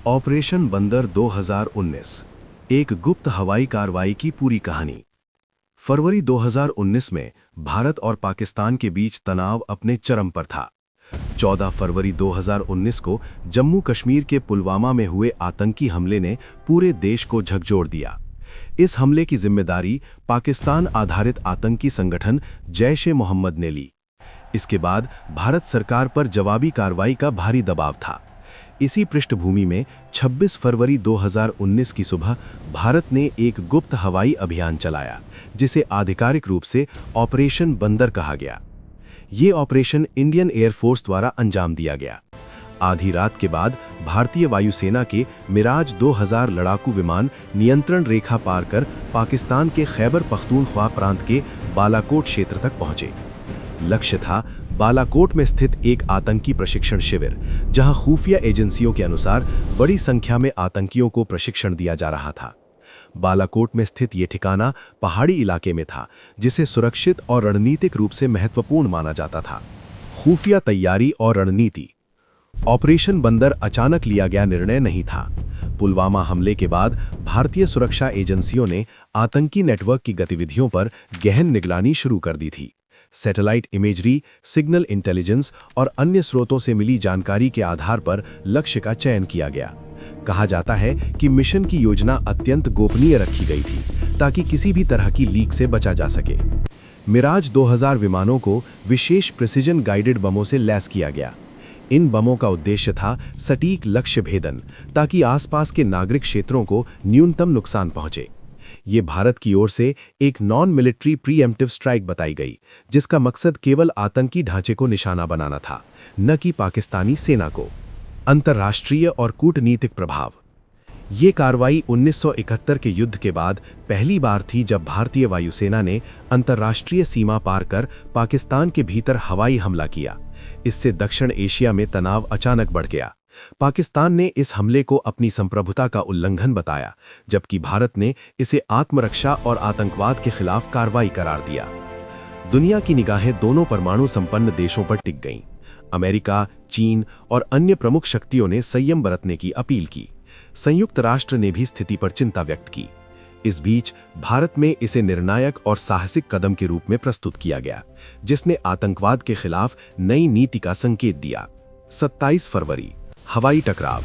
Operation बंदर 2019 एक गुप्त हवाई कार्रवाई की पूरी कहानी। फरवरी 2019 में भारत और पाकिस्तान के बीच तनाव अपने चरम पर था। 14 फरवरी 2019 को जम्मू कश्मीर के पुलवामा में हुए आतंकी हमले ने पूरे देश को झकझोर दिया। इस हमले की जिम्मेदारी पाकिस्तान आधारित आतंकी संगठन जैश-ए-मोहम्मद ने ली। इसके बाद भारत सरकार पर जवाबी कार्रवाई का भारी दबाव था। इसी पृष्ठभूमि में 26 फरवरी 2019 की सुबह भारत ने एक गुप्त हवाई अभियान चलाया, जिसे आधिकारिक रूप से ऑपरेशन बंदर कहा गया। ये ऑपरेशन इंडियन एयरफोर्स द्वारा अंजाम दिया गया। आधी रात के बाद भारतीय वायुसेना के मिराज 2000 लड़ाकू विमान नियंत्रण रेखा पार कर पाकिस्तान के खैबर पख्तूनख्वा प्रांत के बालाकोट क्षेत्र तक पहुंचे। लक्ष्य था बालाकोट में स्थित एक आतंकी प्रशिक्षण शिविर, जहां खुफिया एजेंसियों के अनुसार बड़ी संख्या में आतंकियों को प्रशिक्षण दिया जा रहा था। बालाकोट में स्थित ये ठिकाना पहाड़ी इलाके में था, जिसे सुरक्षित और रणनीतिक रूप से महत्वपूर्ण माना जाता था। खुफिया तैयारी और रणनीति। ऑपरेशन बंदर अचानक लिया गया निर्णय नहीं था। पुलवामा हमले के बाद भारतीय सुरक्षा एजेंसियों ने आतंकी नेटवर्क की गतिविधियों पर गहन निगरानी शुरू कर दी थी। सैटेलाइट इमेजरी, सिग्नल इंटेलिजेंस और अन्य स्रोतों से मिली जानकारी के आधार पर लक्ष्य का चयन किया गया। कहा जाता है कि मिशन की योजना अत्यंत गोपनीय रखी गई थी, ताकि किसी भी तरह की लीक से बचा जा सके। मिराज 2000 विमानों को विशेष प्रिसिजन गाइडेड बमों से लैस किया गया। इन बमों का उद्देश्य था सटीक लक्ष्य भेदन, ताकि आसपास के नागरिक क्षेत्रों को न्यूनतम नुकसान पहुंचे। ये भारत की ओर से एक नॉन मिलिट्री प्रीएम्प्टिव स्ट्राइक बताई गई, जिसका मकसद केवल आतंकी ढांचे को निशाना बनाना था, न कि पाकिस्तानी सेना को। अंतर्राष्ट्रीय और कूटनीतिक प्रभाव। ये कार्रवाई 1971 के युद्ध के बाद पहली बार थी जब भारतीय वायुसेना ने अंतर्राष्ट्रीय सीमा पार कर पाकिस्तान के भीतर हवाई हमला किया। इससे दक्षिण एशिया में तनाव अचानक बढ़ गया। पाकिस्तान ने इस हमले को अपनी संप्रभुता का उल्लंघन बताया, जबकि भारत ने इसे आत्मरक्षा और आतंकवाद के खिलाफ कार्रवाई करार दिया। दुनिया की निगाहें दोनों परमाणु संपन्न देशों पर टिक गईं। अमेरिका, चीन और अन्य प्रमुख शक्तियों ने संयम बरतने की अपील की। संयुक्त राष्ट्र ने भी स्थिति पर चिंता व्यक्त की। इस बीच भारत में इसे निर्णायक और साहसिक कदम के रूप में प्रस्तुत किया गया, जिसने आतंकवाद के खिलाफ नई नीति का संकेत दिया। 27 फरवरी हवाई टकराव।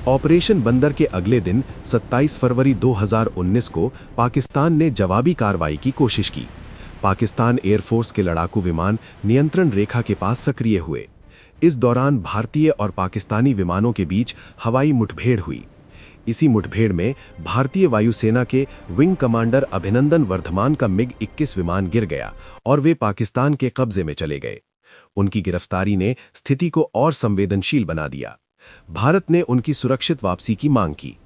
ऑपरेशन बंदर के अगले दिन 27 फरवरी 2019 को पाकिस्तान ने जवाबी कार्रवाई की कोशिश की। पाकिस्तान एयरफोर्स के लड़ाकू विमान नियंत्रण रेखा के पास सक्रिय हुए। इस दौरान भारतीय और पाकिस्तानी विमानों के बीच हवाई मुठभेड़ हुई। इसी मुठभेड़ में भारतीय वायुसेना के विंग कमांडर अभिनंदन वर्धमान का MiG-21 विमान गिर गया और वे पाकिस्तान के कब्जे में चले गए। उनकी गिरफ्तारी ने स्थिति को और संवेदनशील बना दिया। भारत ने उनकी सुरक्षित वापसी की मांग की।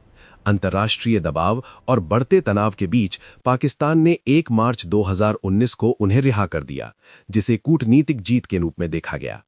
अंतर्राष्ट्रीय दबाव और बढ़ते तनाव के बीच पाकिस्तान ने 1 मार्च 2019 को उन्हें रिहा कर दिया, जिसे कूटनीतिक जीत के रूप में देखा गया।